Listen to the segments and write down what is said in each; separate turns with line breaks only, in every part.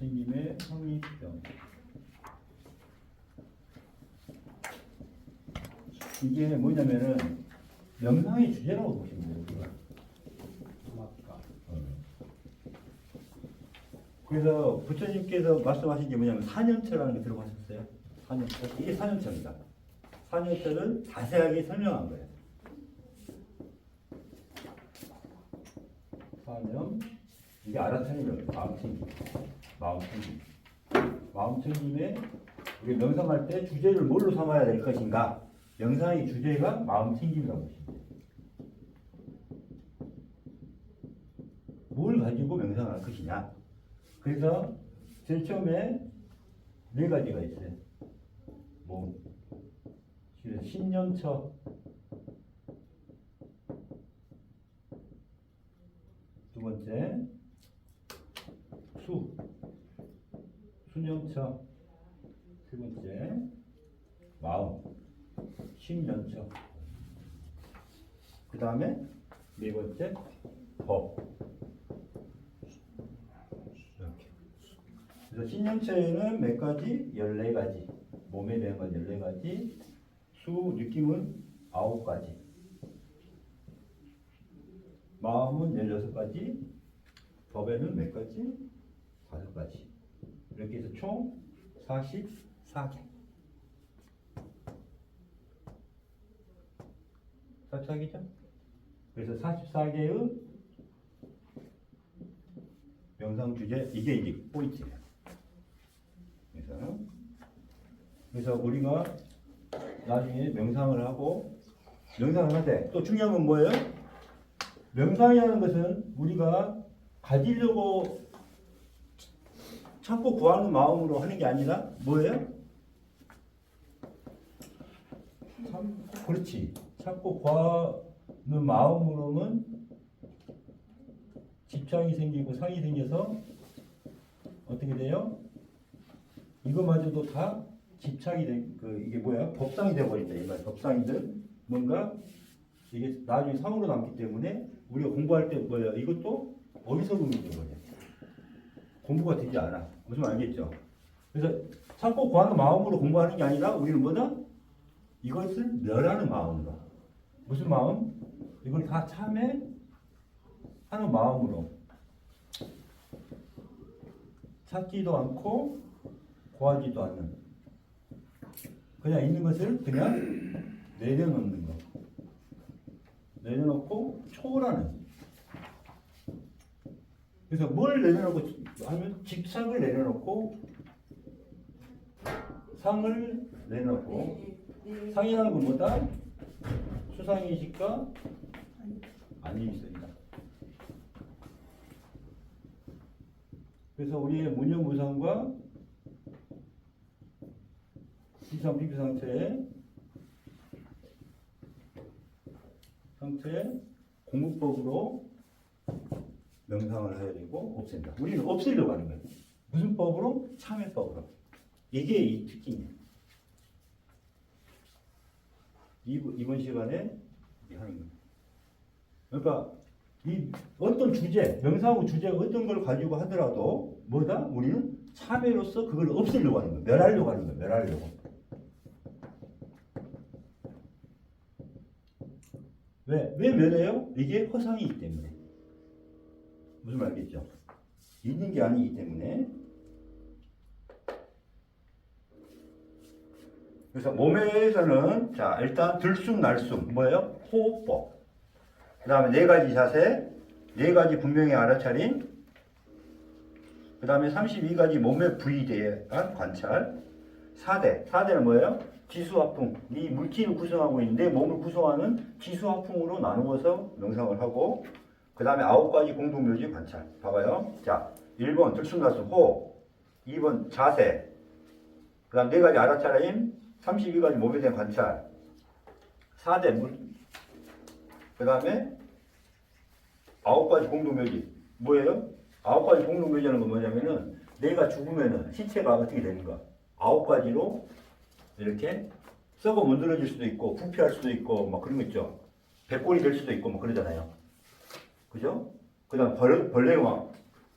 부처님의 성립병. 이게 뭐냐면은 명상의 주제라고 보시면 돼요. 우리가. 그래서 부처님께서 말씀하신 게 뭐냐면 사념처라는 게 들어보셨어요? 사념처. 이게 사념처입니다. 사념처를 자세하게 설명한 거예요. 사념. 이게 알아차리는 마음챙김. 마음챙김. 마음챙김에 우리 명상할 때 주제를 뭘로 삼아야 될 것인가? 명상의 주제가 마음챙김이라고 보시면 돼요. 뭘 가지고 명상을 할 것이냐? 그래서 제일 처음에 네 가지가 있어요. 뭐 신념처, 두 번째 수념처, 세 번째 마음, 심념처, 그 다음에 네 번째 법. 이렇게. 그래서 신념처에는 몇 가지? 14가지. 몸에 대한 건 14가지. 느낌은 9가지. 마음은 16가지. 법에는 몇 가지? 5가지. 이렇게 해서 총 44개. 44개죠? 그래서 44개의 명상 주제, 이게 이제 포인트예요. 그래서 우리가 나중에 명상을 하고, 명상을 할 때 또 중요한 건 뭐예요? 명상이라는 것은 우리가 가지려고 찾고 구하는 마음으로 하는 게 아니라 뭐예요? 그렇지. 찾고 구하는 마음으로는 집착이 생기고 상이 생겨서 어떻게 돼요? 이거마저도 다 집착이 된, 이게 뭐야? 법상이 되어버린다. 이 말. 법상이든 뭔가 이게 나중에 상으로 남기 때문에 우리가 공부할 때 뭐야? 이것도 어리석음이 되거든요. 공부가 되지 않아. 무슨 말 알겠죠? 그래서 찾고 구하는 마음으로 공부하는 게 아니라 우리는 뭐다? 이것을 멸하는 마음으로. 무슨 마음? 이걸 다 참회 하는 마음으로. 찾지도 않고 구하지도 않는. 그냥 있는 것을 그냥 내려놓는 거. 내려놓고 초월하는. 그래서 뭘 내려놓고 하면 집착을 내려놓고 상을 내려놓고 상이라는 건 뭐다? 수상의식과 안위의식이다. 그래서 우리의 무념무상과 비상 비교 상태에 공부법으로 명상을 해야 되고 없앤다. 우리는 없애려고 하는 거예요. 무슨 법으로? 참회법으로. 이게 이 특징이에요. 이번 시간에 하는 거예요. 그러니까 이 어떤 주제, 명상하고 주제가 어떤 걸 가지고 하더라도 뭐다? 우리는 참회로서 그걸 없애려고 하는 거예요. 멸하려고 하는 거예요. 멸하려고. 왜 멸해요? 이게 허상이기 때문에. 무슨 말 알겠죠? 있는 게 아니기 때문에. 그래서 몸에서는 자 일단 들숨 날숨 뭐예요? 호흡법. 그 다음에 4가지 자세, 4가지 분명히 알아차림, 그 다음에 32가지 몸의 부위에 대한 관찰, 4대는 뭐예요? 지수화풍. 이 물질을 구성하고 있는데 몸을 구성하는 지수화풍으로 나누어서 명상을 하고, 그 다음에 9가지 공동묘지 관찰. 봐봐요. 자, 1번 들숨날숨 호흡, 2번 자세, 그 다음 4가지 알아차림, 32가지 몸에 대한 관찰, 4대 물, 그 다음에 9가지 공동묘지. 뭐예요? 9가지 공동묘지라는 건 뭐냐면은 내가 죽으면은 시체가 어떻게 되는가? 9가지로 이렇게 썩어 문드러질 수도 있고 부패할 수도 있고 막 그런 거 있죠. 백골이 될 수도 있고 막 그러잖아요. 그죠? 그 다음 벌레가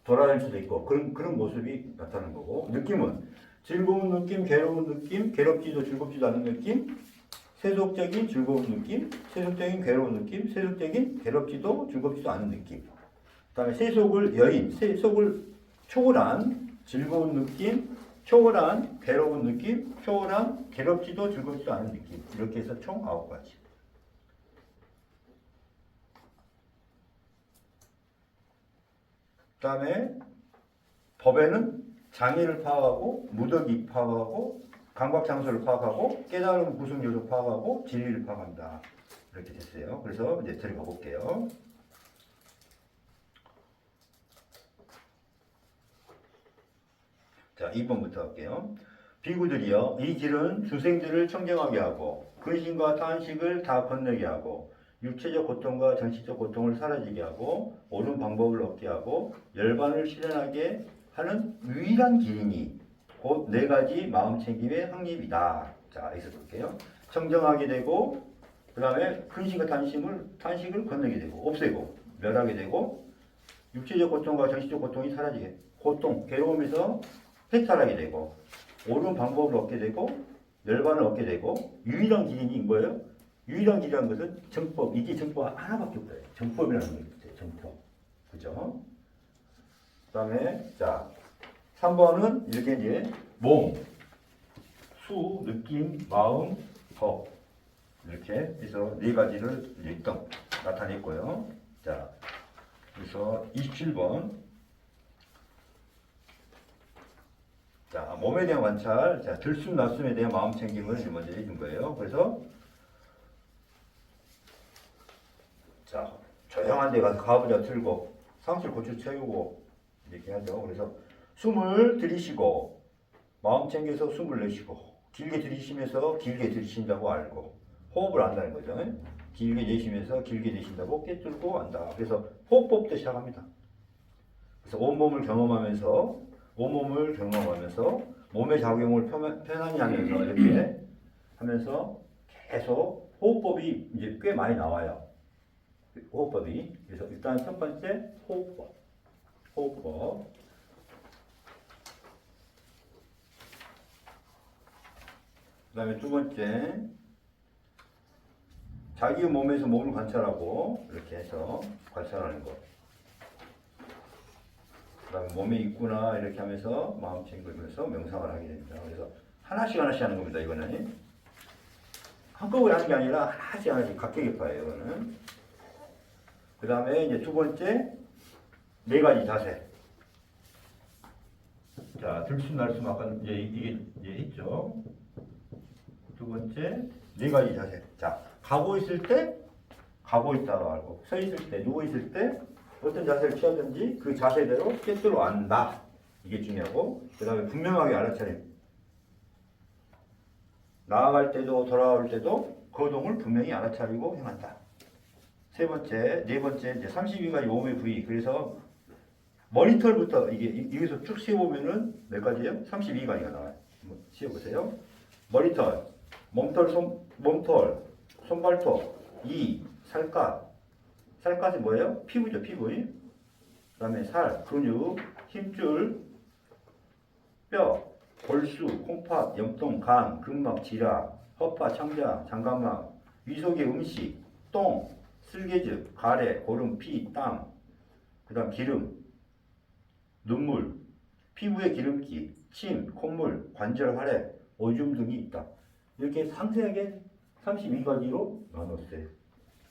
돌아다닐 수도 있고 그런 모습이 나타나는 거고 느낌은 즐거운 느낌, 괴로운 느낌, 괴롭지도 즐겁지도 않은 느낌, 세속적인 즐거운 느낌, 세속적인 괴로운 느낌, 세속적인 괴롭지도 즐겁지도 않은 느낌. 그다음에 세속을 여인, 세속을 초월한 즐거운 느낌, 초월한 괴로운 느낌, 초월한 괴롭지도 즐겁지도 않은 느낌. 이렇게 해서 총 9가지. 그 다음에 법에는 장애를 파악하고 무덕이 파악하고 감각장소를 파악하고 깨달음 구성 요소 파악하고 진리를 파악한다. 이렇게 됐어요. 그래서 이제 들어가 볼게요. 자, 2번부터 할게요. 비구들이여 이 길은 중생들을 청정하게 하고 근심과 탄식을 다 건너게 하고 육체적 고통과 정신적 고통을 사라지게 하고 옳은 방법을 얻게 하고 열반을 실현하게 하는 유일한 길이니 곧 4가지 마음챙김의 확립이다. 자, 여기서 볼게요. 청정하게 되고 그 다음에 근심과 탄식을 건너게 되고 없애고 멸하게 되고 육체적 고통과 정신적 고통이 사라지게 고통, 괴로움에서 해탈하게 되고 옳은 방법을 얻게 되고 열반을 얻게 되고 유일한 길이니 뭐예요? 유일한 길이라는 것은 정법. 이게 정법 하나밖에 없어요. 정법이라는 게 있어요. 정법. 그죠? 그 다음에 자 3번은 이렇게 이제 몸, 수, 느낌, 마음, 법 이렇게 해서 4가지를 일단 나타냈고요. 자 그래서 27번 자, 몸에 대한 관찰, 자, 들숨 날숨에 대한 마음 챙김을 먼저 해준 거예요. 그래서 자, 조용한 데 가서 가부좌 틀고 상실 고추 채우고 이렇게 하죠. 그래서 숨을 들이쉬고 마음 챙겨서 숨을 내쉬고 길게 들이쉬면서 길게 들이쉰다고 알고 호흡을 안다는 거죠. 길게 내쉬면서 길게 내쉰다고 꿰뚫고 안다. 그래서 호흡법부터 시작합니다. 그래서 온몸을 경험하면서 몸의 작용을 편안히 하면서 이렇게 하면서 계속 호흡법이 이제 꽤 많이 나와요. 호흡법이. 그래서 일단 첫 번째 호흡법. 그 다음에 두 번째 자기 몸에서 몸을 관찰하고 이렇게 해서 관찰하는 것. 그 다음에 몸에 있구나 이렇게 하면서 마음 챙기면서 명상을 하게 됩니다. 그래서 하나씩 하는 겁니다. 이거는 한꺼번에 하는 게 아니라 하나씩 각계기파예요. 이거는. 그 다음에 이제 두 번째 4가지 자세. 자, 들숨 날숨 아까 이게 있죠. 두 번째 4가지 자세. 자, 가고 있을 때 가고 있다고 알고 서 있을 때 누워 있을 때 어떤 자세를 취하든지 그 자세대로 꿰뚫어 안다. 이게 중요하고 그 다음에 분명하게 알아차림. 나아갈 때도 돌아올 때도 거동을 분명히 알아차리고 행한다. 네 번째 이제 32가지 몸의 부위. 그래서 머리털부터 여기서 쭉 씌워보면은 몇 가지예요? 32가지가 나와요. 한번 씌워보세요. 머리털, 몸털, 손발톱, 살갗. 살갗이 뭐예요? 피부죠, 피부. 그 다음에 살, 근육, 힘줄, 뼈, 골수, 콩팥, 염통, 간, 근막, 지라, 허파, 창자, 장가막, 위속의 음식, 똥, 쓸개즙, 가래, 고름, 피, 땀, 그 다음 기름, 눈물, 피부의 기름기, 침, 콧물, 관절 활액, 오줌 등이 있다. 이렇게 상세하게 32가지로 나눴어요.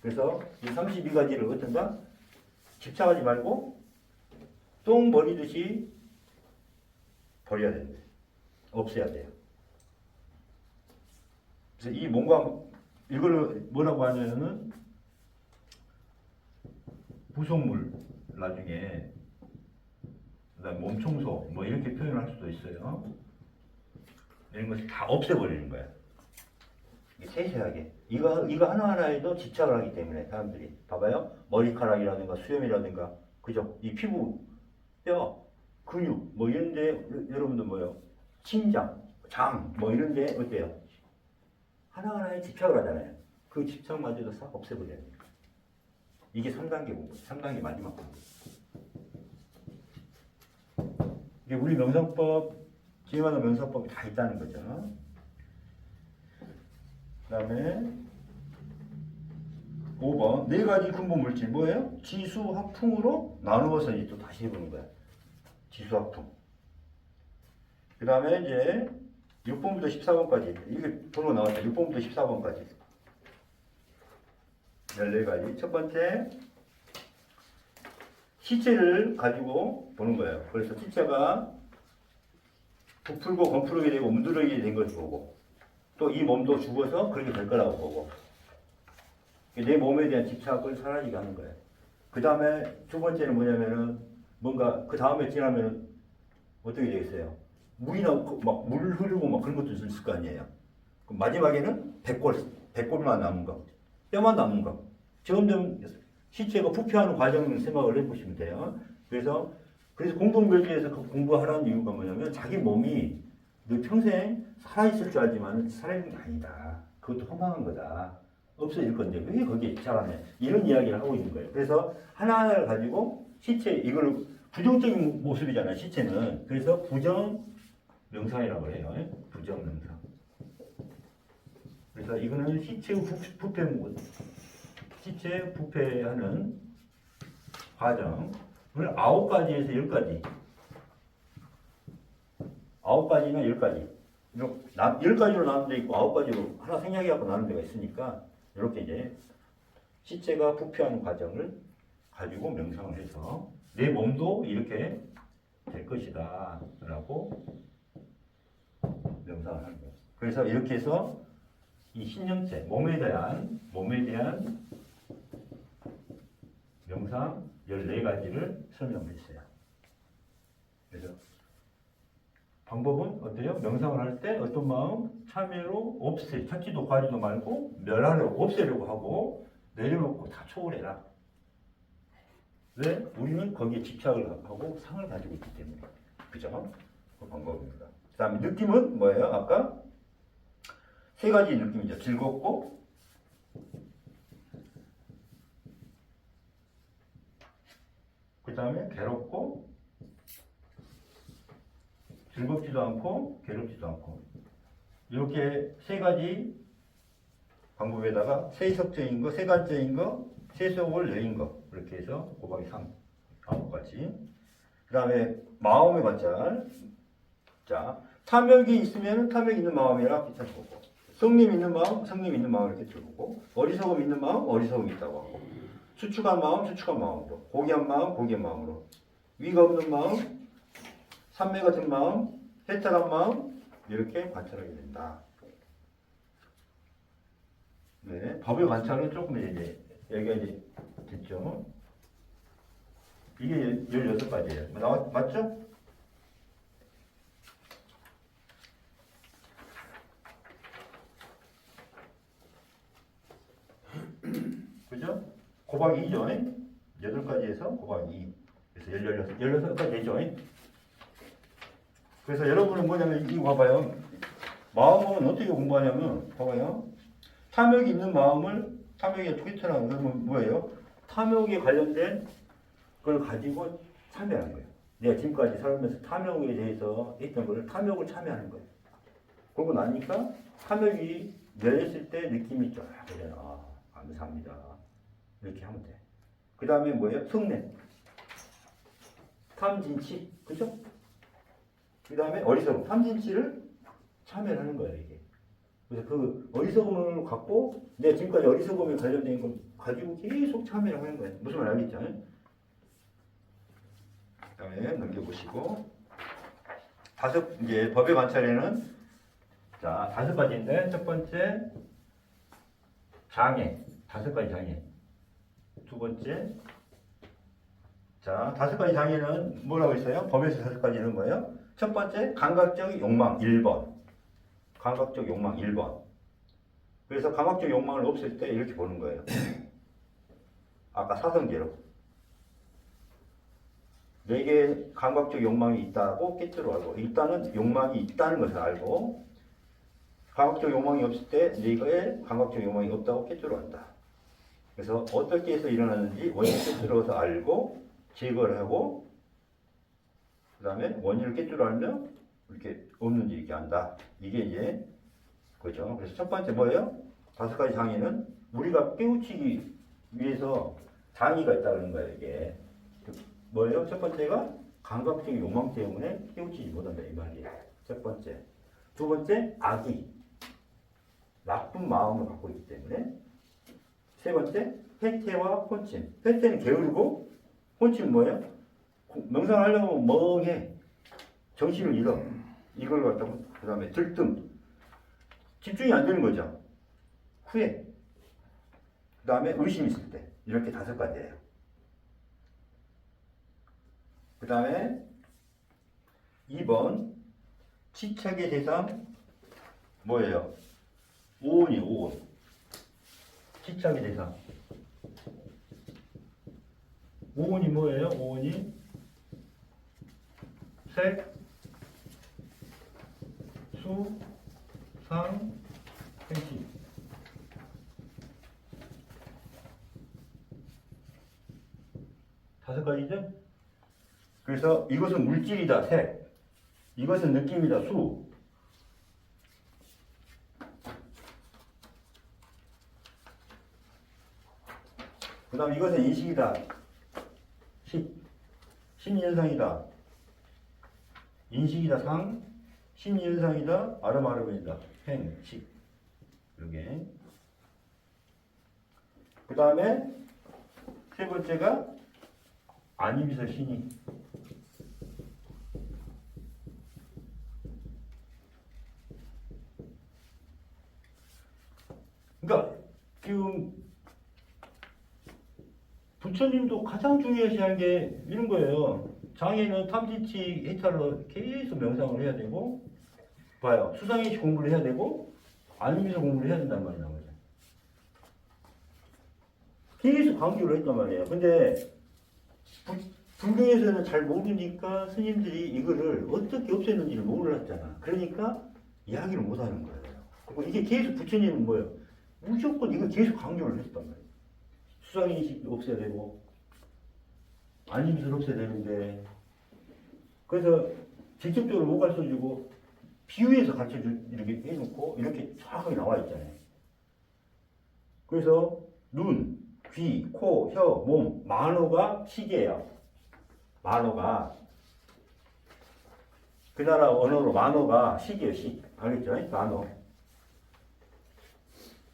그래서 이 32가지를 어떤가? 집착하지 말고 똥 버리듯이 버려야 됩니다. 없애야 돼요. 그래서 이 몸과 이거를 뭐라고 하냐면은 부속물 나중에 그다음 몸 청소 뭐 이렇게 표현을 할 수도 있어요. 이런 것을 다 없애버리는 거야. 세세하게 이거 하나하나에도 집착을 하기 때문에 사람들이 봐봐요. 머리카락이라든가 수염이라든가 그죠? 이 피부, 뼈, 근육 뭐 이런데 여러분들 뭐요? 심장, 장 뭐 이런데 어때요? 하나하나에 집착을 하잖아요. 그 집착마저도 싹 없애버려야 돼요. 이게 3단계 공부, 3단계 마지막 공부. 이게 우리 명상법, 지금하는 명상법이 다 있다는 거죠. 그 다음에 5번 네 가지 근본 물질 뭐예요? 지수합풍으로 나누어서 이제 또 다시 해보는 거야. 지수합풍. 그 다음에 이제 6번부터 14번까지 이게 번호 나왔죠. 6번부터 14번까지 14가지. 첫 번째 시체를 가지고 보는 거예요. 그래서 시체가 부풀고 건풀게 되고 움드러지게 된 것을 보고 또 이 몸도 죽어서 그렇게 될 거라고 보고 내 몸에 대한 집착을 사라지게 하는 거예요. 그 다음에 두 번째는 뭐냐면은 뭔가 그 다음에 지나면 어떻게 되겠어요? 물이 나고 막 물 흐르고 막 그런 것도 있을 거 아니에요. 그럼 마지막에는 백골만 남은 거, 뼈만 남은 거. 점점 시체가 부패하는 과정을 생각을 해보시면 돼요. 그래서 공동묘지에서 그 공부하라는 이유가 뭐냐면 자기 몸이 너 평생 살아있을 줄 알지만 살아있는 게 아니다. 그것도 허망한 거다. 없어질 건데 왜 거기에 집착하냐. 이런 이야기를 하고 있는 거예요. 그래서 하나하나를 가지고 시체, 이걸 부정적인 모습이잖아요. 시체는. 그래서 부정 명상이라고 해요. 부정 명상. 그래서 이거는 시체 부패하는 과정을 9가지에서 10가지. 9가지나 10가지. 10가지로 나눈 데 있고 9가지로 하나 생략해갖고 나눈 데가 있으니까 이렇게 이제 시체가 부패하는 과정을 가지고 명상을 해서 내 몸도 이렇게 될 것이다 라고 명상을 하는 거예요. 그래서 이렇게 해서 이 신념체, 몸에 대한 명상 14가지를 설명했어요. 그래서 방법은 어때요? 명상을 할 때 어떤 마음? 참여로 찾지도 구하지도 말고 멸하려고, 없애려고 하고 내려놓고 다 초월해라. 왜? 우리는 거기에 집착을 하고 상을 가지고 있기 때문에. 그죠? 그 방법입니다. 그 다음에 느낌은 뭐예요? 아까 3가지 느낌이죠. 즐겁고, 그 다음에 괴롭고, 즐겁지도 않고, 괴롭지도 않고. 이렇게 3가지 방법에다가 세속적인 거, 세간적인 거, 세속을 여인 거. 이렇게 해서 곱하기 3, 9가지. 그 다음에 마음의 관찰. 자, 탐욕이 있으면 탐욕 있는 마음이라 괜찮을 거고, 성림 있는 마음, 성림 있는 마음을 이렇게 들고, 어리석음 있는 마음, 어리석음 있다고 하고, 수축한 마음, 수축한 마음으로, 고귀한 마음, 고귀한 마음으로, 위가 없는 마음, 산매 같은 마음, 해탈한 마음, 이렇게 관찰하게 된다. 네, 법의 관찰은 조금 이제 여기가 이제 됐죠. 이게 16가지예요. 맞죠? 그죠? 곱하기 2죠. 8가지에서 곱하기 2. 그래서 16가지 되죠. 그래서 여러분은 뭐냐면 이거 봐봐요. 마음은 어떻게 공부하냐면 봐봐요. 탐욕이 있는 마음을 탐욕에 투기처럼 그러면 뭐예요? 탐욕에 관련된 걸 가지고 참여하는 거예요. 내가 지금까지 살면서 탐욕에 대해서 했던 걸 탐욕을 참여하는 거예요. 그러고 나니까 탐욕이 내렸을 때 느낌이 쫙 되잖아. 아, 감사합니다. 이렇게 하면 돼. 그 다음에 뭐예요? 성냄. 탐진치. 그죠? 그 다음에 어리석음. 탐진치를 참여를 하는 거예요, 이게. 그래서 그 어리석음을 갖고 내가 지금까지 어리석음에 관련된 걸 가지고 계속 참여를 하는 거예요. 무슨 말 알겠죠? 그 다음에 넘겨보시고. 이제 법의 관찰에는 자, 5가지인데 첫 번째 장애. 5가지 장애. 두 번째 자, 5가지 장애는 뭐라고 했어요? 법에서 5가지는 뭐예요? 첫 번째 감각적 욕망 1번. 감각적 욕망 1번. 그래서 감각적 욕망을 없앨 때 이렇게 보는 거예요. 아까 사성제로. 내게 감각적 욕망이 있다고 깨뜨려 알고, 일단은 욕망이 있다는 것을 알고, 감각적 욕망이 없을 때 내게 감각적 욕망이 없다고 깨뜨려 한다. 그래서 어떻게 해서 일어나는지 원인 깨뜨려서 알고 제거를 하고, 그 다음에 원인을 깰 줄 알면 이렇게 없는 일 얘기한다. 이게 이제 그죠. 그래서 첫 번째 뭐예요? 5가지 장애는 우리가 깨우치기 위해서 장애가 있다는 거예요. 이게 뭐예요? 첫 번째가 감각적인 욕망 때문에 깨우치지 못한다 이 말이에요. 첫 번째. 두 번째 악이 나쁜 마음을 갖고 있기 때문에. 세 번째 회퇴와 혼침. 회퇴는 게으르고 혼침은 뭐예요? 명상하려면 멍해. 정신을 잃어. 이걸 갖다가 그 다음에 들뜸. 집중이 안 되는 거죠. 후회. 그 다음에 의심이 있을 때. 이렇게 5가지예요. 그 다음에 2번 집착의 대상 뭐예요? 오온이 오온. 집착의 대상. 오온이 뭐예요? 오온이 색, 수, 상, 행식. 다섯 가지죠? 그래서 이것은 물질이다, 색. 이것은 느낌이다, 수. 그 다음 이것은 인식이다, 식. 심리현상이다, 인식이다, 상. 심리현상이다, 아름아름이다, 행, 식. 이게. 그 다음에 세 번째가 아니비서 신이. 그러니까 지금 부처님도 가장 중요시한 게 이런 거예요. 장애는 탐진치 해탈로 계속 명상을 해야 되고, 봐요. 수상인식 공부를 해야 되고, 아니비서 공부를 해야 된단 말이야. 계속 강조를 했단 말이에요. 근데 불교에서는 잘 모르니까 스님들이 이거를 어떻게 없앴는지를 몰랐잖아. 그러니까 이야기를 못하는 거예요. 그리고 이게 계속 부처님은 뭐예요? 무조건 이거 계속 강조를 했단 말이에요. 수상인식 없애야 되고 안심술 없애야 되는데, 그래서 직접적으로 못 가르쳐주고 비유해서 가르쳐주 이렇게 해놓고 이렇게 정확하게 나와 있잖아요. 그래서 눈, 귀, 코, 혀, 몸, 만호가 시계예요. 만호가 그 나라 언어로 만호가 식이에요. 식. 알겠죠? 만호.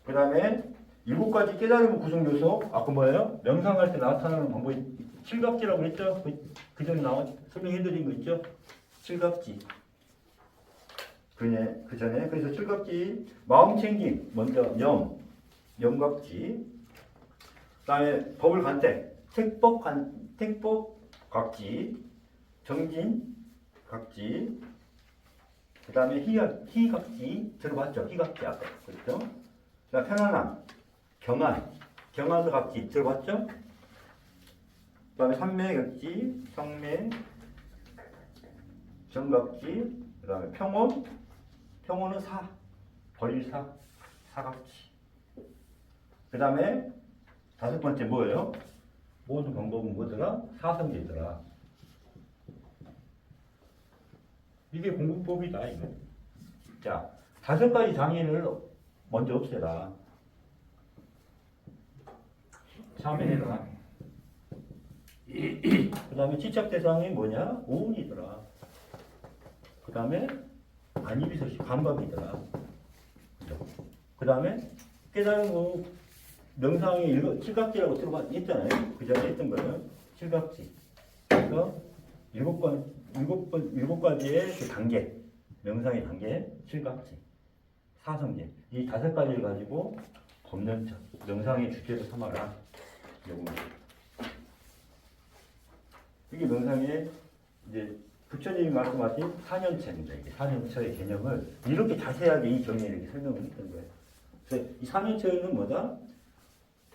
그 다음에 7가지 깨달음의 구성 요소. 아까 뭐예요? 명상할 때 나타나는 방법이 7각지라고 했죠? 그 전에 설명해드린 거 있죠? 7각지. 그 전에 그래서 7각지 마음 챙김 먼저 염각지. 그 다음에 법을 간택 택법 각지, 정진 각지, 그 다음에 희각지 들어봤죠? 희각지 아까 그렇죠? 그 편안함, 경안도 각지 들어봤죠? 그 다음에 삼매각지, 성매, 정각지, 그 다음에 평온은 사각지. 그 다음에 5번째 뭐예요? 모든 방법은 뭐더라? 사성제더라. 이게 공부법이다, 이거. 자, 5가지 장애를 먼저 없애라. 참여해라. 그 다음에 집착 대상이 뭐냐? 오운이더라. 그 다음에 안이비서시 감각이더라. 그 다음에 깨달은 거 명상이 7각지라고 했잖아요. 그 전에 했던 거예요. 7각지. 그래서 7가지의 그 단계, 명상의 단계, 7각지, 사성제. 이 5가지를 가지고 법론처, 명상의 주제로 삼아라. 이게 명상의 이제 부처님이 말씀하신 4년처입니다. 이게 4년처의 개념을 이렇게 자세하게 이 정리에 이렇게 설명을 했던 거예요. 그래서 이 4년처는 뭐다?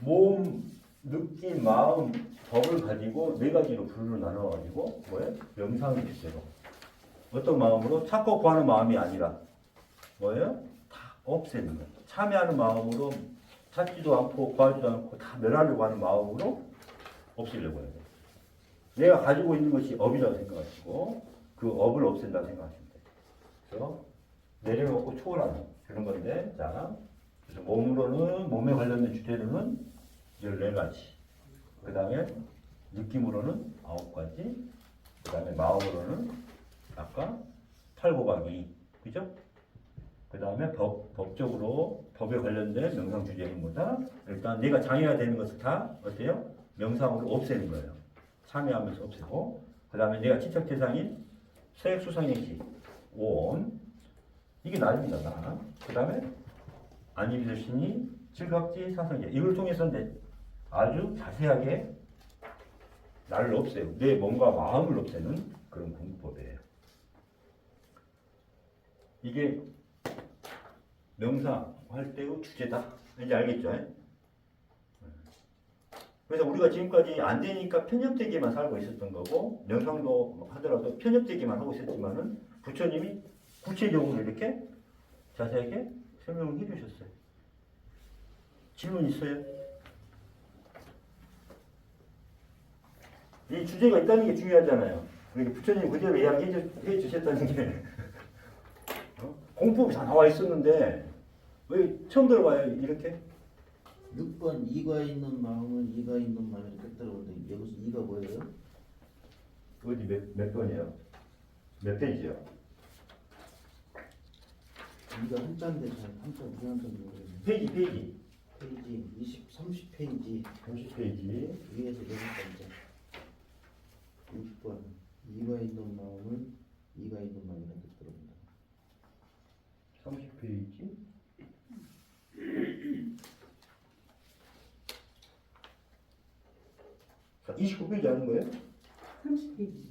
몸, 느낌, 마음, 법을 가지고 4가지로 부류로 나눠가지고 뭐예요? 명상의 주제로. 어떤 마음으로? 찾고 구하는 마음이 아니라 뭐예요? 다 없애는 거예요. 참여하는 마음으로 찾지도 않고 구하지도 않고 다 멸하려고 하는 마음으로 없애려고 해요. 내가 가지고 있는 것이 업이라고 생각하시고, 그 업을 없앤다고 생각하시면 돼요. 그래서 내려놓고 초월하는 그런 건데, 자, 그래서 몸에 관련된 주제로는 14가지. 그 다음에 느낌으로는 9가지. 그 다음에 마음으로는 아까 8 곱하기 2. 그죠? 그 다음에 법적으로 법에 관련된 명상 주제는 뭐다? 일단 내가 장애가 되는 것을 다 어때요? 명상으로 없애는 거예요. 참여하면서 없애고, 그 다음에 내가 지적 대상인 세액수상행시 5원, 이게 나입니다. 나. 그 다음에 안입일신이 질각지 사성제, 이걸 통해서 아주 자세하게 나를 없애고 내 몸과 마음을 없애는 그런 공부법이에요. 이게 명상할 때의 주제다. 이제 알겠죠? 그래서 우리가 지금까지 안 되니까 편협되게만 살고 있었던 거고, 명상도 하더라도 편협되게만 하고 있었지만은 부처님이 구체적으로 이렇게 자세하게 설명을 해주셨어요. 질문 있어요? 이 주제가 있다는 게 중요하잖아요. 그러니까 부처님 그대로 이야기해 주셨다는 게 공법이 다 나와 있었는데 왜 처음 들어봐요 이렇게?
6번 이가 있는 마음은 이가 있는 마음이 이렇게 들어오는데 여기서 이가 뭐예요?
어디 몇 번이에요? 몇 페이지요?
이가 한자인데 잘 한자 무슨 한자인지 모르겠네.
페이지
페이지 20, 30페이지
30페이지
위에서 여섯 번째 6번 이가 있는 마음은 이가 있는 마음이 이렇게 들어온다.
30페이지 29페이지 하는 거예요?
30페이지.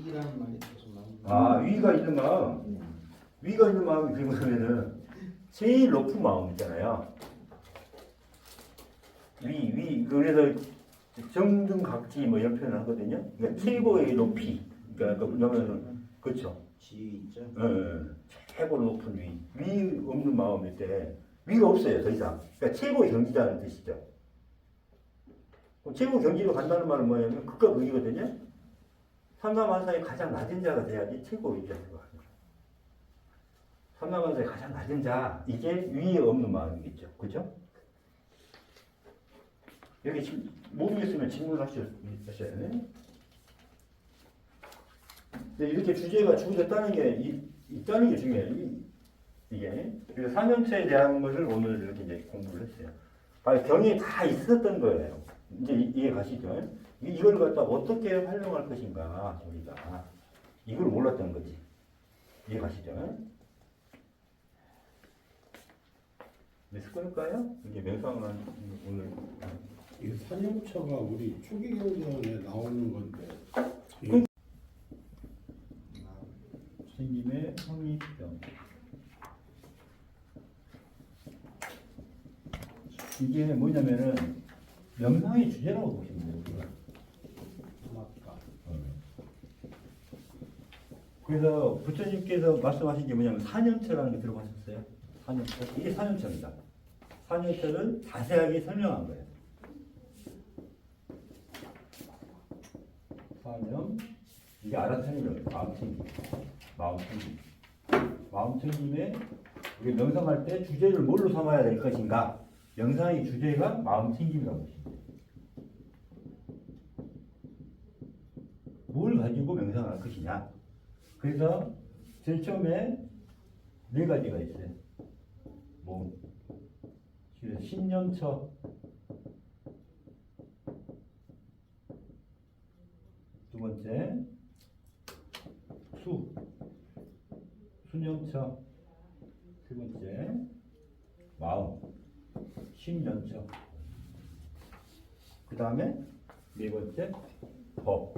이라는 말이 계속 나옵니다.
아, 위가 있는 마음. 위가 있는 마음이 그러면은 제일 높은 마음 있잖아요. 그래서 정등각지 뭐 이런 표현을 하거든요. 그러니까 최고의 높이. 그러니까 그러면은 그렇죠.
지위 있죠?
최고로 높은 위 없는 마음일 때 위가 없어요 더 이상. 그러니까 최고의 경지자는 뜻이죠. 최고 경지로 간다는 말은 뭐냐면 극과 극이거든요. 삼사만사의 가장 낮은 자가 돼야지 최고 위자가 되는 거예요. 삼사만사의 가장 낮은 자, 이게 위에 없는 마음이겠죠. 그죠? 여기 지금 모르겠으면 질문하셔야 되네. 이렇게 주제가 주어졌다는 게 있다는 게 중요해요. 이게. 그래서 삼연체에 대한 것을 오늘 이렇게 이제 공부를 했어요. 경에 다 있었던 거예요. 이제 이해 가시죠? 이걸 갖다 어떻게 활용할 것인가, 우리가. 이걸 몰랐던 거지. 이해 가시죠? 몇 끊을까요? 이게 명상을 오늘.
이 산용처가 우리 초기경전에 나오는 건데
스님의 성립병. 이게 뭐냐면은 명상의 주제라고 보시면 돼요. 우리가.
맞다.
그래서 부처님께서 말씀하신 게 뭐냐면 사념처라는 게 들어보셨어요? 사념처. 이게 사념처입니다. 사념처를 자세하게 설명한 거예요. 사념. 이게 알아차림이에요. 마음챙김. 마음챙김에 우리 명상할 때 주제를 뭘로 삼아야 될 것인가? 명상의 주제가 마음챙김이라고 보시면 돼요. 뭘 가지고 명상을 할 것이냐? 그래서 제일 처음에 4가지가 있어요. 뭐 신념처, 두 번째 수념처, 세 번째 마음, 신념처, 그 다음에 4번째 법.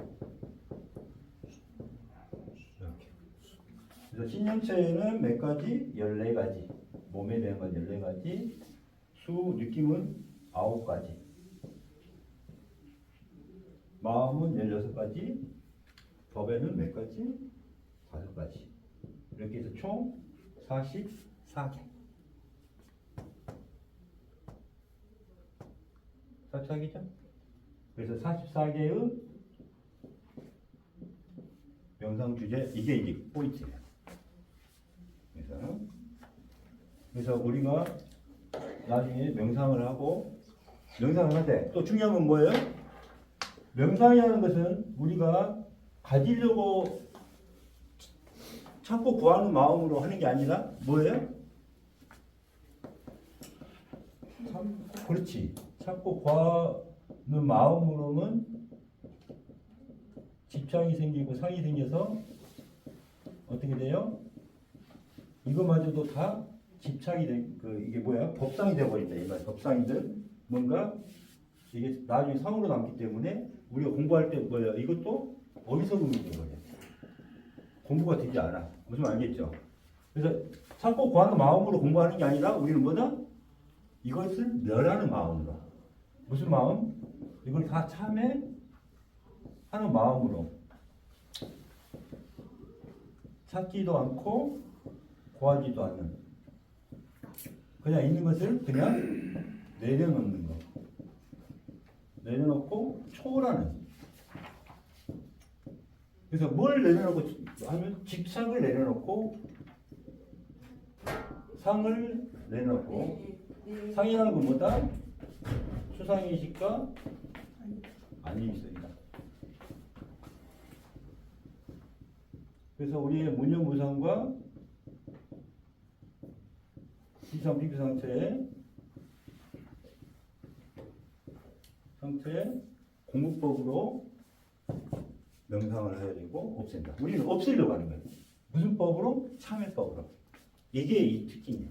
이렇게. 그래서 신념처에는 몇 가지? 14가지. 몸에 대한 건 14가지. 느낌은 9가지. 마음은 16가지. 법에는 몇 가지? 5가지. 이렇게 해서 총 44개. 44개죠? 그래서 44개의 명상 주제 이게 이제 포인트예요. 그래서 우리가 나중에 명상을 하고 명상을 하되 또 중요한 건 뭐예요? 명상이라는 것은 우리가 가지려고 찾고 구하는 마음으로 하는 게 아니라 뭐예요? 그렇지. 찾고 구하는 마음으로는 집착이 생기고 상이 생겨서 어떻게 돼요? 이거마저도 다 집착이 이게 뭐야? 법상이 되어버린다. 이 말. 법상이든 뭔가 이게 나중에 상으로 남기 때문에 우리가 공부할 때 뭐야? 이것도 어리석음이 되는 거예요. 공부가 되지 않아. 무슨 말 알겠죠? 그래서 찾고 구하는 마음으로 공부하는 게 아니라 우리는 뭐다? 이것을 멸하는 마음으로. 무슨 마음? 이걸 다 참회 하는 마음으로. 찾지도 않고 구하지도 않는. 그냥 있는 것을 그냥 내려놓는 거. 내려놓고 초월하는. 그래서 뭘 내려놓고 하면 집착을 내려놓고 상을 내려놓고 상이라는 건 뭐다? 수상의식과 안위의식이다. 그래서 우리의 무념무상과 비상 비교 상태에 공부법으로 명상을 해야 되고 없앤다. 우리는 없애려고 하는 거예요. 무슨 법으로? 참회법으로. 이게 이 특징이에요.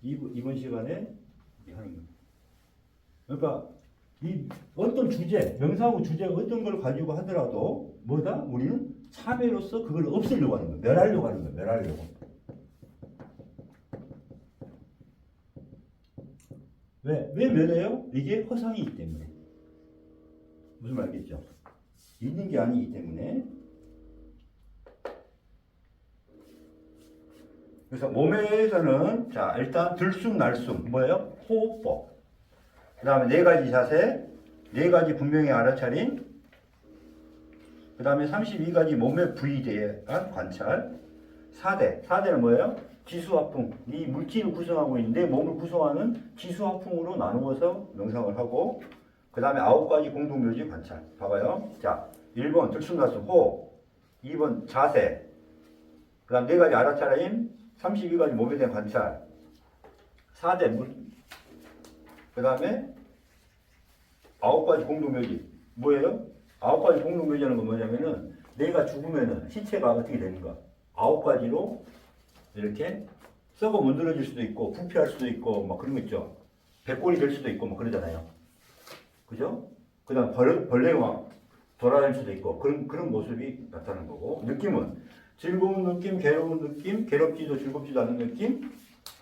이번 시간에 하는 거예요. 그러니까 이 어떤 주제, 명상하고 주제가 어떤 걸 가지고 하더라도 뭐다? 우리는 참회로서 그걸 없애려고 하는 거예요. 멸하려고 하는 거예요. 멸하려고. 왜 멸해요? 이게 허상이기 때문에. 무슨 말 알겠죠? 있는 게 아니기 때문에. 그래서 몸에서는 자 일단 들숨날숨 뭐예요? 호흡법. 그 다음에 네 가지 자세, 네 가지 분명히 알아차림. 그 다음에 32가지 몸의 부위에 대한 관찰. 4대는 뭐예요? 지수화풍. 이 물질을 구성하고 있는데 몸을 구성하는 지수화풍으로 나누어서 명상을 하고 그 다음에 9가지 공동묘지 관찰. 봐봐요. 자, 1번 들숨날숨 호흡, 2번 자세, 그 다음 4가지 알아차림, 32가지 몸에 대한 관찰, 4대 물, 그 다음에 9가지 공동묘지. 뭐예요? 9가지 공동묘지라는 건 뭐냐면은 내가 죽으면은 신체가 어떻게 되는가? 9가지로 이렇게 썩어 문드러질 수도 있고 부패할 수도 있고 막 그런 거 있죠. 백골이 될 수도 있고 막 그러잖아요. 그죠? 그 다음 벌레가 막 돌아다닐 수도 있고 그런 모습이 나타나는 거고 느낌은 즐거운 느낌, 괴로운 느낌, 괴롭지도 즐겁지도 않은 느낌,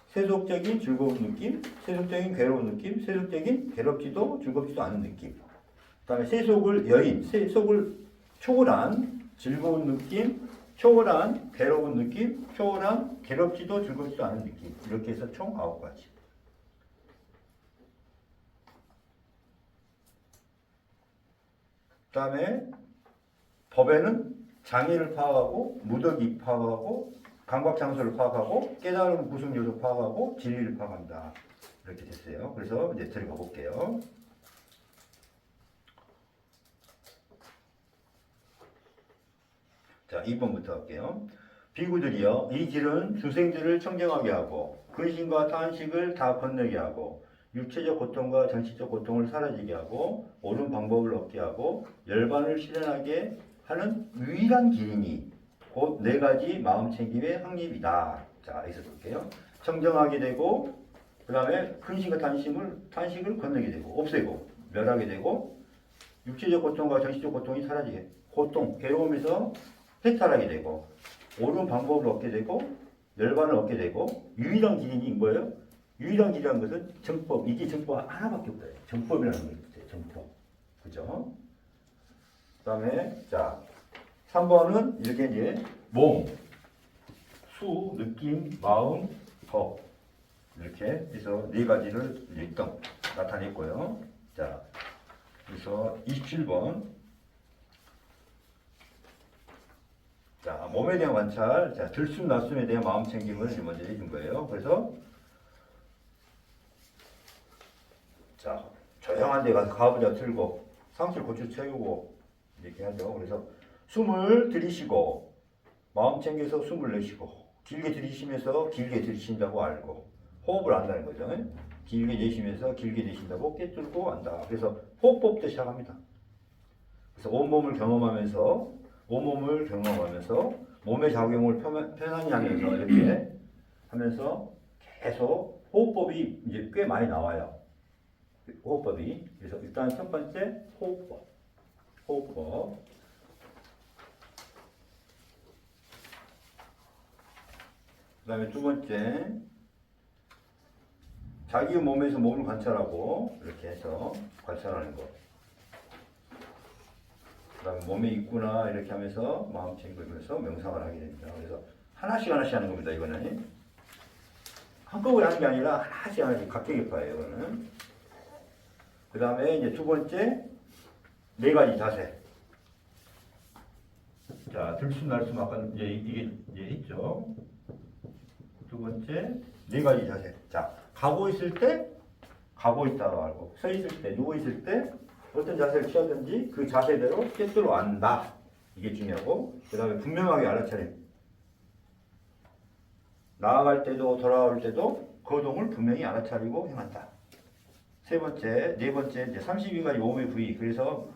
세속적인 즐거운 느낌, 세속적인 괴로운 느낌, 세속적인 괴롭지도 즐겁지도 않은 느낌. 그 다음에 세속을 초월한 즐거운 느낌, 초월한 괴로운 느낌, 초월한 괴롭지도 즐겁지도 않은 느낌. 이렇게 해서 총 9가지. 그 다음에 법에는 장애를 파악하고 무덕이 파악하고 감각장소를 파악하고 깨달음 구성 요소 파악하고 진리를 파악한다. 이렇게 됐어요. 그래서 이제 들어가 볼게요. 자, 2번부터 할게요. 비구들이여 이 길은 중생들을 청정하게 하고 근심과 탄식을 다 건너게 하고 육체적 고통과 정신적 고통을 사라지게 하고 옳은 방법을 얻게 하고 열반을 실현하게 하는 유일한 길이니 곧 4가지 마음챙김의 확립이다. 자, 여기서 볼게요. 청정하게 되고 그 다음에 근심과 탄식을 건너게 되고 없애고 멸하게 되고 육체적 고통과 정신적 고통이 사라지게 고통, 괴로움에서 해탈하게 되고 옳은 방법을 얻게 되고 열반을 얻게 되고 유일한 길이니 뭐예요? 유일한 길이라는 것은 정법. 이게 정법 하나밖에 없어요. 정법이라는 게 있어요. 정법. 그죠? 그 다음에 자 3번은 이렇게 이제 몸, 수, 느낌, 마음, 법 이렇게 해서 4가지를 일단 나타냈고요. 자 그래서 27번 몸에 대한 관찰, 자, 들숨 날숨에 대한 마음 챙김을 먼저 해준 거예요. 그래서 자, 조용한 데 가서 가부좌 틀고 상실 고추 채우고 이렇게 하죠. 그래서 숨을 들이쉬고 마음 챙겨서 숨을 내쉬고 길게 들이쉬면서 길게 들이쉰다고 알고 호흡을 안다는 거죠. 길게 내쉬면서 길게 내쉰다고 꿰뚫고 안다. 그래서 호흡법부터 시작합니다. 그래서 온몸을 경험하면서 몸의 작용을 편안히 하면서 이렇게 하면서 계속 호흡법이 이제 꽤 많이 나와요. 호흡법이. 그래서 일단 첫 번째 호흡법. 그 다음에 두 번째 자기 몸에서 몸을 관찰하고 이렇게 해서 관찰하는 것. 그 다음에 몸에 있구나 이렇게 하면서 마음 챙기면서 명상을 하게 됩니다. 그래서 하나씩 하는 겁니다. 이거는 한꺼번에 하는 게 아니라 하나씩 각계기파예요. 이거는. 그 다음에 이제 두 번째 네 가지 자세. 자, 들숨 날숨 아까 이게 있죠. 두 번째 네 가지 자세. 자, 가고 있을 때 가고 있다고 알고, 서 있을 때, 누워 있을 때 어떤 자세를 취하든지 그 자세대로 꿰뚫어 안다. 이게 중요하고, 그 다음에 분명하게 알아차림. 나아갈 때도 돌아올 때도 거동을 분명히 알아차리고 행한다. 세 번째, 네 번째 이제 32가지 몸의 부위. 그래서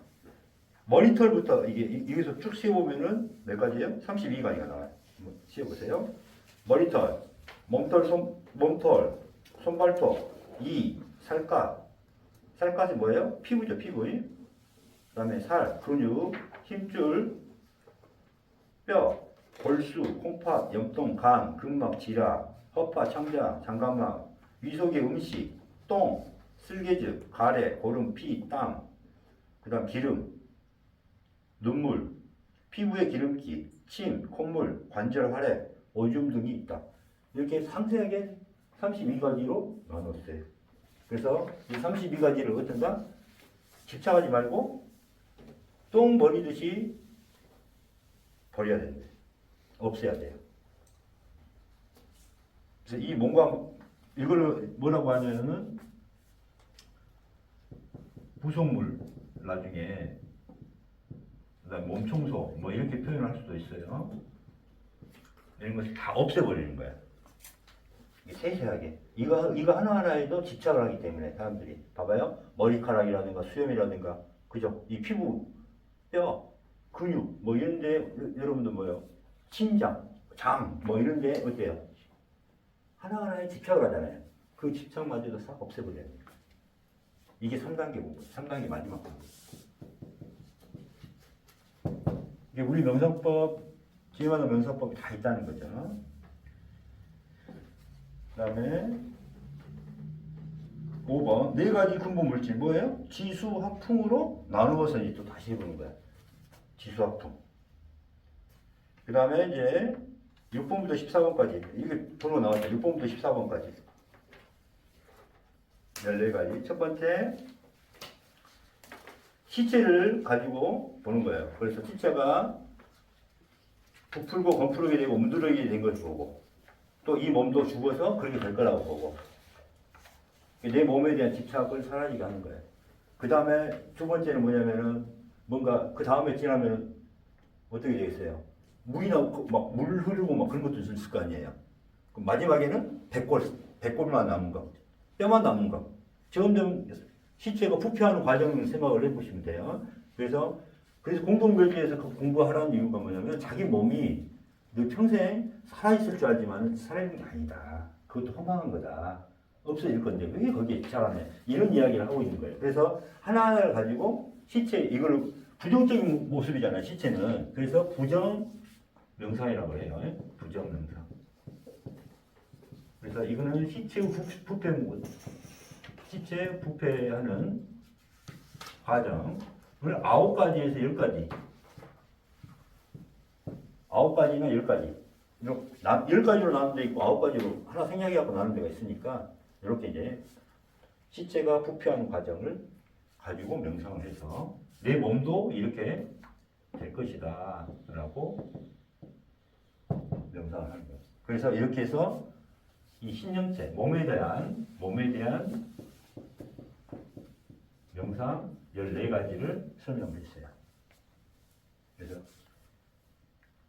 머리털부터 여기서 쭉 세워보면은 몇 가지예요? 32가지가 나와요. 한번 세워보세요. 머리털, 몸털, 손발톱, 살갗. 살갗이 뭐예요? 피부죠, 피부. 그 다음에 살, 근육, 힘줄, 뼈, 골수, 콩팥, 염통, 간, 근막, 지라, 허파, 창자, 장간막, 위속의 음식, 똥, 쓸개즙, 가래, 고름, 피, 땀, 그 다음 기름, 눈물, 피부의 기름기, 침, 콧물, 관절 활액, 오줌 등이 있다. 이렇게 상세하게 32가지로 나눴어요. 그래서 이 32가지를 어떤가? 집착하지 말고 똥 버리듯이 버려야 된대. 없애야 돼요. 그래서 이 몸과 이걸 뭐라고 하냐면은 부속물 나중에 그다음 몸 청소 뭐 이렇게 표현을 할 수도 있어요. 이런 것을 다 없애버리는 거야. 이게 세세하게 이거 하나하나에도 집착을 하기 때문에 사람들이 봐봐요. 머리카락이라든가 수염이라든가 그죠? 이 피부, 뼈, 근육 뭐 이런데 여러분들 뭐요? 심장, 장 뭐 이런데 어때요? 하나하나에 집착을 하잖아요. 그 집착마저도 싹 없애버려야 돼요. 이게 3단계 공부, 3단계 마지막 공부. 이게 우리 명상법, 기회마다 명상법이 다 있다는 거죠. 그 다음에 5번 네 가지 근본 물질 뭐예요? 지수합풍으로 나누어서 이제 또 다시 해보는 거야. 지수합풍. 그 다음에 이제 6번부터 14번까지 이게 번호 나왔죠. 6번부터 14번까지 14가지. 첫 번째 시체를 가지고 보는 거예요. 그래서 시체가 부풀고 건풀게 되고 움드러지게 된 것을 보고 또 이 몸도 죽어서 그렇게 될 거라고 보고 내 몸에 대한 집착을 사라지게 하는 거예요. 그 다음에 두 번째는 뭐냐면은 뭔가 그 다음에 지나면은 어떻게 되겠어요? 물이 나오고 막 물 흐르고 막 그런 것도 있을 거 아니에요. 그럼 마지막에는 백골만 남은 거, 뼈만 남은 거. 점점 시체가 부패하는 과정을 생각을 해보시면 돼요. 그래서 공동묘지에서 공부하라는 이유가 뭐냐면 자기 몸이 너 평생 살아있을 줄 알지만 살아있는 게 아니다. 그것도 허망한 거다. 없어질 건데 왜 거기에 집착하냐. 이런 이야기를 하고 있는 거예요. 그래서 하나하나를 가지고 시체, 이걸 부정적인 모습이잖아요. 시체는. 그래서 부정 명상이라고 해요. 부정 명상. 그래서 이거는 시체 부패하는 과정을 9가지에서 10가지. 9가지나 10가지. 10가지로 나눈 데 있고 9가지로 하나 생략해갖고 나눈 데가 있으니까 이렇게 이제 시체가 부패하는 과정을 가지고 명상을 해서 내 몸도 이렇게 될 것이다 라고 명상을 하는 거예요. 그래서 이렇게 해서 이 신념체, 몸에 대한 명상 14가지를 설명했어요. 그래서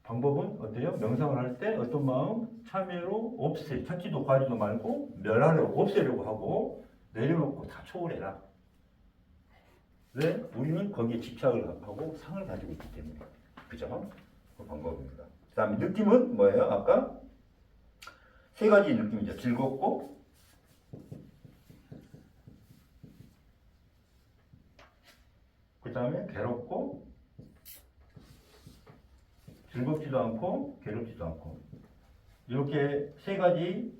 방법은 어때요? 명상을 할 때 어떤 마음? 참여로 찾지도 구하지도 말고 멸하려고, 없애려고 하고 내려놓고 다 초월해라. 왜? 우리는 거기에 집착을 하고 상을 가지고 있기 때문에. 그죠? 그 방법입니다. 그 다음에 느낌은 뭐예요? 아까 세 가지 느낌이죠. 즐겁고, 그 다음에 괴롭고, 즐겁지도 않고, 괴롭지도 않고. 이렇게 세 가지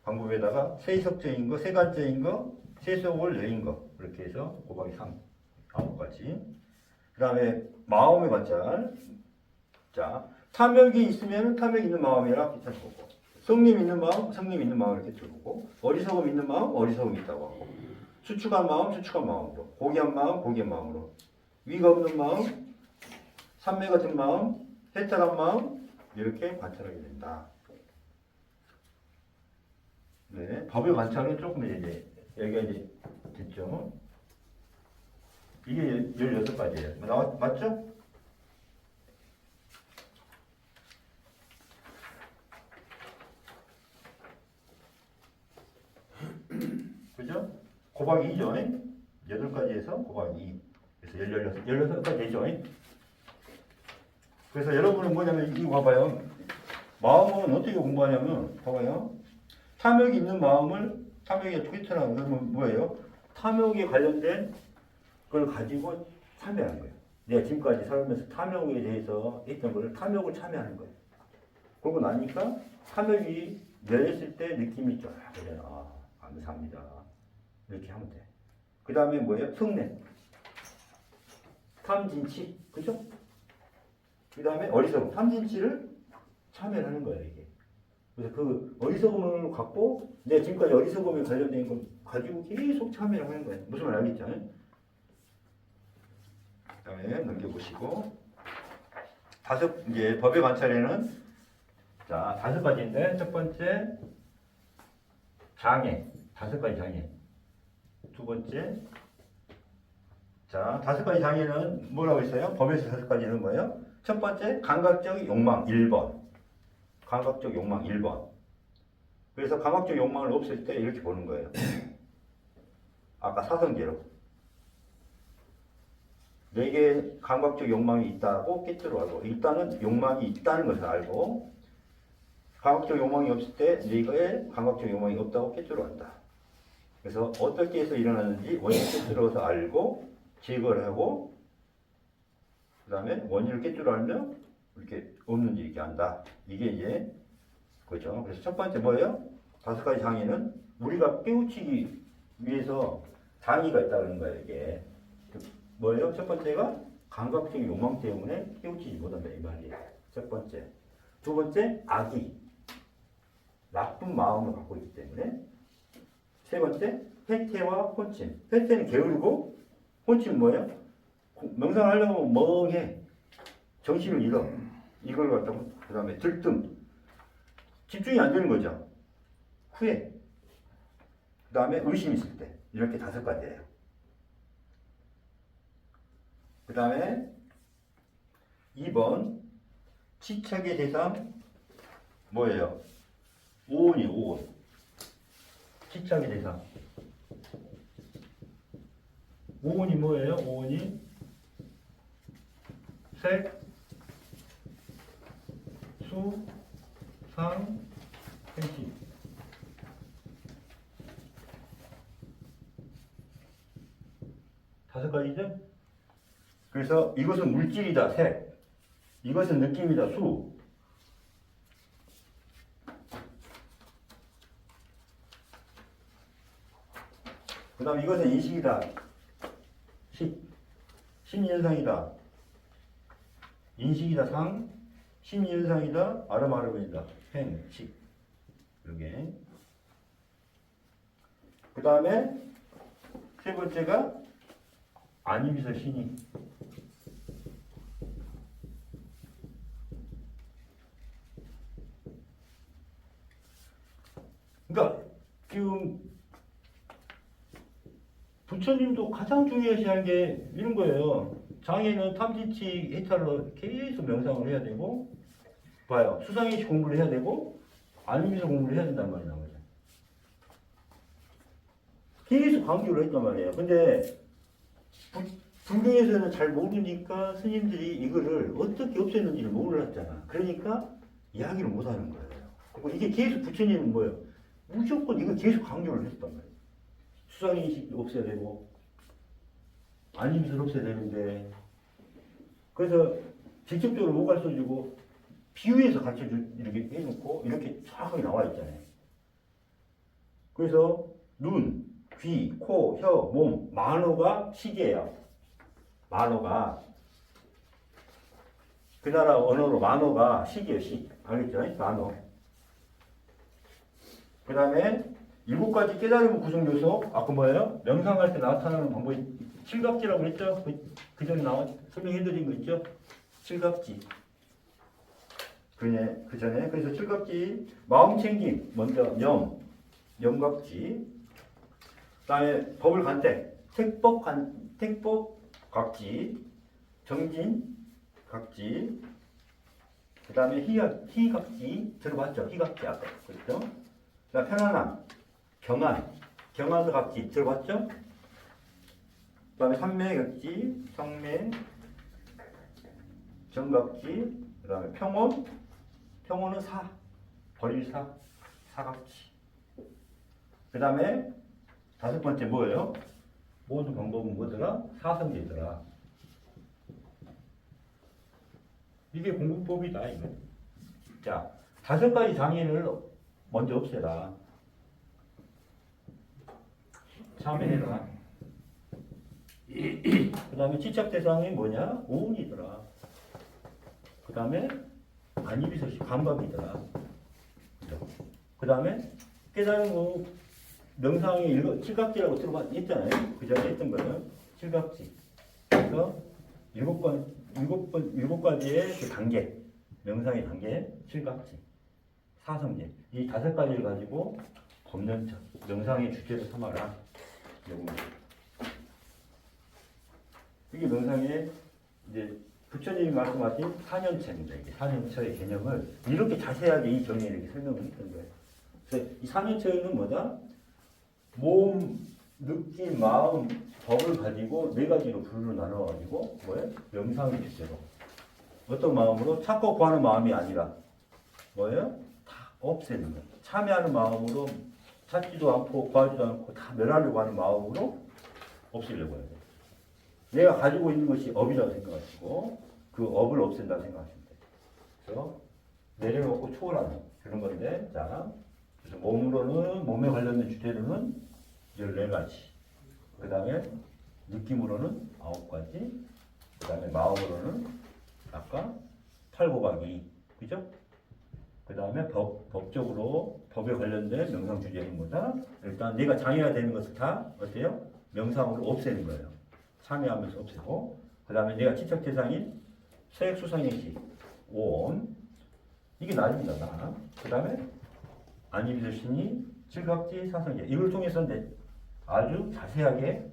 방법에다가 세속적인 거, 세간적인 거, 세속을 내린 거. 이렇게 해서 곱하기 3. 9가지. 그 다음에 마음의 관찰. 자, 탐욕이 있으면 탐욕 있는 마음이라 기타 보고, 성림 있는 마음, 성림 있는 마음 이렇게 들어보고, 어리석음 있는 마음, 어리석음 있다고 하고, 추측한 마음, 추측한 마음으로, 고귀한 마음, 고귀한 마음으로, 위가 없는 마음, 산매 같은 마음, 해탈한 마음 이렇게 관찰하게 된다. 네, 법의 관찰은 조금 이제 여기가 이제 됐죠. 이게 16가지예요. 맞죠? 그죠? 곱하기 2죠. 8가지에서 곱하기 2. 그래서 16가지 되죠. 그래서 여러분은 뭐냐면 이거 봐봐요. 마음은 어떻게 공부하냐면 봐봐요. 탐욕이 있는 마음을 탐욕에 투기처럼 그러면 뭐예요? 탐욕에 관련된 걸 가지고 참여하는 거예요. 내가 지금까지 살면서 탐욕에 대해서 했던 걸 탐욕을 참여하는 거예요. 그러고 나니까 탐욕이 열렸을 때 느낌이 쫙 오잖아. 아, 감사합니다. 이렇게 하면 돼. 그 다음에 뭐예요? 성냄. 탐진치. 그죠? 그 다음에 어리석음. 탐진치를 참여하는 거예요, 이게. 그래서 그 어리석음을 갖고 내가 지금까지 어리석음에 관련된 걸 가지고 계속 참여를 하는 거예요. 무슨 말 알겠죠? 그 다음에 넘겨보시고. 이제 법의 관찰에는 자, 5가지인데 첫 번째 장애. 5가지 장애. 두 번째 자, 5가지 장애는 뭐라고 했어요? 법에서 5가지는 뭐예요? 첫 번째 감각적 욕망 1번. 감각적 욕망 1번. 그래서 감각적 욕망을 없앨 때 이렇게 보는 거예요. 아까 사성제로. 내게 감각적 욕망이 있다고 깨뜨려 알고, 일단은 욕망이 있다는 것을 알고, 감각적 욕망이 없을 때 내게 감각적 욕망이 없다고 깨뜨려 안다. 그래서 어떻게 해서 일어나는지 원인을 깨뜨려서 알고 제거를 하고, 그 다음에 원인을 깨뜨려 알면 이렇게 없는지 이렇게 안다. 이게 이제 그죠. 그래서 첫 번째 뭐예요? 5가지 장애는 우리가 깨우치기 위해서 장애가 있다는 거예요. 이게 뭐예요? 첫 번째가 감각적인 욕망 때문에 깨우치지 못한다 이 말이에요. 첫 번째. 두 번째 악이 나쁜 마음을 갖고 있기 때문에. 세 번째 회퇴와 혼침. 회퇴는 게으르고 혼침은 뭐예요? 명상을 하려면 멍해. 정신을 잃어. 이걸 갖다가 그 다음에 들뜸. 집중이 안 되는 거죠. 후회. 그 다음에 의심 있을 때. 이렇게 5가지예요. 그 다음에 2번 집착의 대상 뭐예요? 오온이 오온. 집착의 대상. 오온이 뭐예요? 오온이 색, 수, 상, 행식. 다섯 가지죠? 그래서 이것은 물질이다, 색. 이것은 느낌이다, 수. 그 다음 이것은 인식이다, 식. 심리현상이다, 인식이다, 상. 심리현상이다, 아름아름이다, 행, 식. 이렇게. 그 다음에 세 번째가 아니비서 신이. 그러니까 지금 부처님도 가장 중요시한 게 이런 거예요. 장애는 탐진치 해탈로 계속 명상을 해야 되고, 봐요. 수상의식 공부를 해야 되고, 안미서 공부를 해야 된단 말이야. 계속 강조를 했단 말이에요. 근데 불교에서는 잘 모르니까 스님들이 이거를 어떻게 없애는지를 몰랐잖아. 그러니까 이야기를 못 하는 거예요. 그리고 이게 계속 부처님은 뭐예요? 무조건 이거 계속 강조를 했단 말이에요. 수상의식 없애야 되고, 안심술 없애야 되는데, 그래서 직접적으로 못 가르쳐주고, 비유해서 가르쳐주, 이렇게 해놓고, 이렇게 정확하게 나와 있잖아요. 그래서, 눈, 귀, 코, 혀, 몸, 만호가 시계예요. 만호가. 그 나라 언어로 만호가 시계예요, 시. 알겠죠? 만호. 그 다음에, 7가지 깨달음의 구성 요소, 아까 뭐예요? 명상할 때 나타나는 방법이 칠갑지라고 했죠? 그 전에 설명해드린 거 있죠? 칠갑지. 그 전에, 그래서 칠갑지, 마음 챙김, 먼저 염갑지, 그 다음에 법을 간택, 택법 각지, 정진 각지, 그 다음에 희각지, 들어봤죠? 희각지 아까, 그렇죠? 그 다음 편안함, 경안도 각지 들어봤죠? 그 다음에 삼매각지, 성매, 정각지, 그 다음에 평온은 버릴 사각지. 그 다음에 5번째 뭐예요? 모든 방법은 뭐더라? 사성제더라. 이게 공부법이다, 이거. 자, 5가지 장애를 먼저 없애라. 참회해라. 그 다음에 지적 대상이 뭐냐? 오운이더라. 그 다음에 안입이서시 감각이더라. 그 다음에 깨달은 거 명상의 칠각지라고 들어봤잖아요. 그 전에 했던 거는 칠각지. 그래서 7가지의 그 단계, 명상의 단계, 칠각지, 사성제. 이 5가지를 가지고 법년처, 명상의 주제로 삼아라. 이게 명상의 이제 부처님이 말씀하신 사년처입니다. 이게 사년처의 개념을 이렇게 자세하게 이 경에 이렇게 설명을 했던 거예요. 그래서 이 사년처는 뭐다? 몸, 느낌, 마음, 법을 가지고 4가지로 분류를 나눠가지고 뭐예요? 명상의 주제로. 어떤 마음으로 찾고 구하는 마음이 아니라 뭐예요? 다 없애는 거예요. 참여하는 마음으로 찾지도 않고 구하지도 않고 다 멸하려고 하는 마음으로 없애려고 해야 돼요. 내가 가지고 있는 것이 업이라고 생각하시고 그 업을 없앤다고 생각하시면 돼요. 그래서 내려놓고 초월하는 그런 건데, 자, 그래서 몸에 관련된 주제로는 14가지, 그 다음에 느낌으로는 9가지, 그 다음에 마음으로는 아까 8, 9박 2, 그죠? 그 다음에 법적으로 법에 관련된 명상 주제는 뭐다? 일단 내가 장애가 되는 것을 다 어때요? 명상으로 없애는 거예요. 참여하면서 없애고, 그 다음에 내가 지적 대상인 서액 수상행식 5온, 이게 나입니다. 나. 그 다음에 안입이설신이 칠각지 사성제, 이걸 통해서 아주 자세하게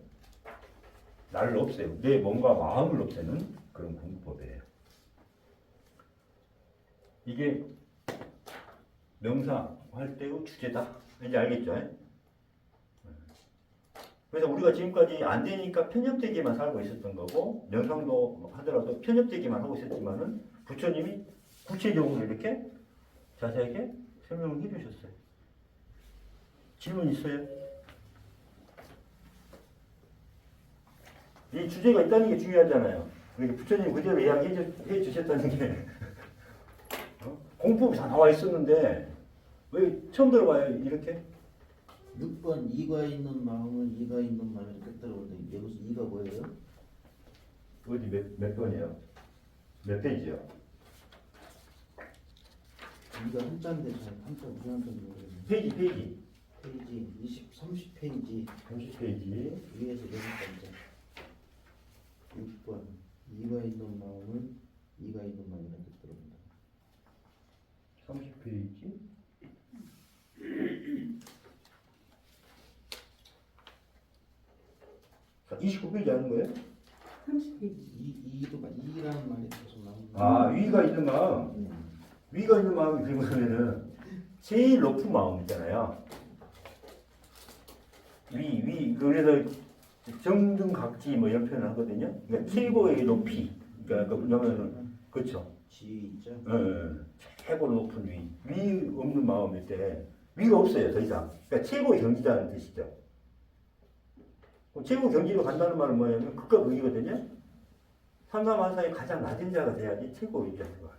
나를 없애고 내 몸과 마음을 없애는 그런 공부법이에요. 이게 명상할 때의 주제다. 이제 알겠죠? 그래서 우리가 지금까지 안 되니까 편협되게만 살고 있었던 거고, 명상도 하더라도 편협되게만 하고 있었지만은 부처님이 구체적으로 이렇게 자세하게 설명을 해주셨어요. 질문 있어요? 이 주제가 있다는 게 중요하잖아요. 부처님 그대로 이야기해 주셨다는 게 공법이 다 나와 있었는데 왜 처음 들어봐요 이렇게?
6번 이가 있는 마음은 이가 있는 마음을 깨달아오는데 여기서 이가 뭐예요?
어디 몇 번이에요? 몇 페이지요?
이가 한자인데 잘 한자 무슨 한자인지 모르겠네.
페이지
페이지 30페이지
30페이지
위에서 내릴 번째 6번 이가 있는 마음은 이가 있는 마음이라 깨달아온다.
30페이지 보이지 않는 거예요?
32.
이도 이라는 말이 계속 나오는
아, 위가 있는 마음. 위가 있는 마음이 그러면은 제일 높은 마음 있잖아요. 그래서 정등각지 뭐 이런 표현을 하거든요. 그러니까 최고의 높이. 그러니까 뭐냐면은 그렇죠.
지 있죠.
최고 높은 위 없는 마음일 때 위가 없어요 더 이상. 그러니까 최고의 경지자는 뜻이죠. 그럼 최고 경지로 간다는 말은 뭐냐면 극과 극이거든요. 삼라만사의 가장 낮은 자가 돼야지 최고 위자가 되는 거예요.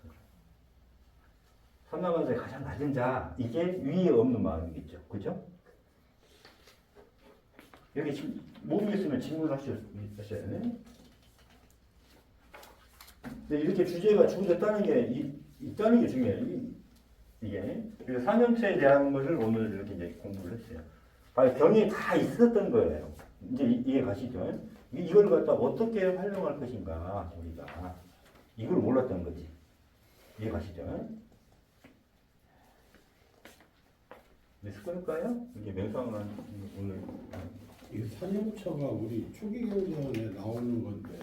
삼라만사의 가장 낮은 자 이게 위에 없는 마음이겠죠, 그죠? 여기 지금 모르겠으면 질문하셔야 되네. 근데 이렇게 주제가 주어졌다는 게 있다는 게 중요해요. 이게 그래서 삼형체에 대한 것을 오늘 이렇게 이제 공부를 했어요. 병이 다 있었던 거예요. 이제 이해 가시죠? 이걸 갖다 어떻게 활용할 것인가 우리가 이걸 몰랐던 거지. 이해 가시죠? 몇 끊을까요? 이게 명상을 오늘
이 삼형체가 우리 초기 경전에 나오는 건데